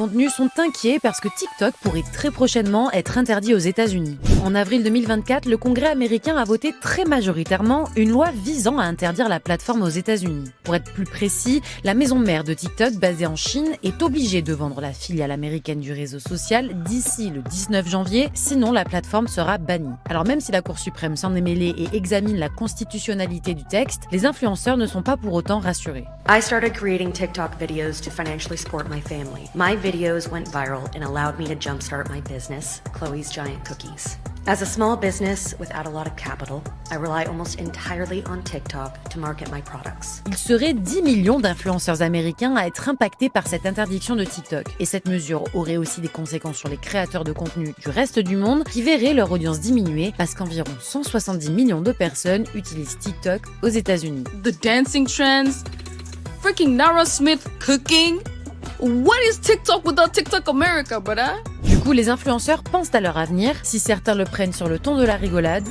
Contenus sont inquiets parce que TikTok pourrait très prochainement être interdit aux États-Unis. En avril 2024, le Congrès américain a voté très majoritairement une loi visant à interdire la plateforme aux États-Unis. Pour être plus précis, la maison mère de TikTok, basée en Chine, est obligée de vendre la filiale américaine du réseau social d'ici le 19 janvier, sinon la plateforme sera bannie. Alors même si la Cour suprême s'en est mêlée et examine la constitutionnalité du texte, les influenceurs ne sont pas pour autant rassurés. I started creating TikTok videos to financially support my family. My videos went viral and allowed me to jumpstart my business, Chloe's Giant Cookies. As a small business without a lot of capital, I rely almost entirely on TikTok to market my products. Il serait 10 millions d'influenceurs américains à être impactés par cette interdiction de TikTok. Et cette mesure aurait aussi des conséquences sur les créateurs de contenu du reste du monde qui verraient leur audience diminuer parce qu'environ 170 millions de personnes utilisent TikTok aux États-Unis. The dancing trends, freaking Nara Smith cooking. What is TikTok without TikTok America, brother? Du coup, les influenceurs pensent à leur avenir. Si certains le prennent sur le ton de la rigolade,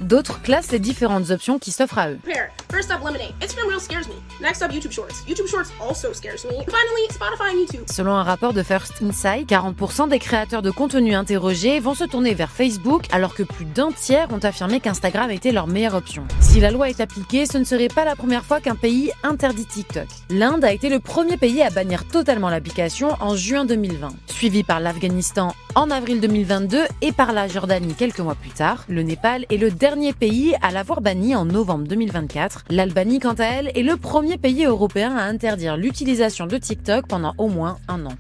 d'autres classent les différentes options qui s'offrent à eux. Prepare. First up, Lemonade. Instagram Reels scares me. Next up, YouTube Shorts. YouTube Shorts also scares me. Finally, Spotify and YouTube. Selon un rapport de First Insight, 40% des créateurs de contenu interrogés vont se tourner vers Facebook, alors que plus d'un tiers ont affirmé qu'Instagram était leur meilleure option. Si la loi est appliquée, ce ne serait pas la première fois qu'un pays interdit TikTok. L'Inde a été le premier pays à bannir totalement l'application en juin 2020, suivi par l'Afghanistan en avril 2022 et par la Jordanie quelques mois plus tard. Le Népal est le dernier pays à l'avoir banni en novembre 2024. L'Albanie, quant à elle, est le premier pays européen à interdire l'utilisation de TikTok pendant au moins un an.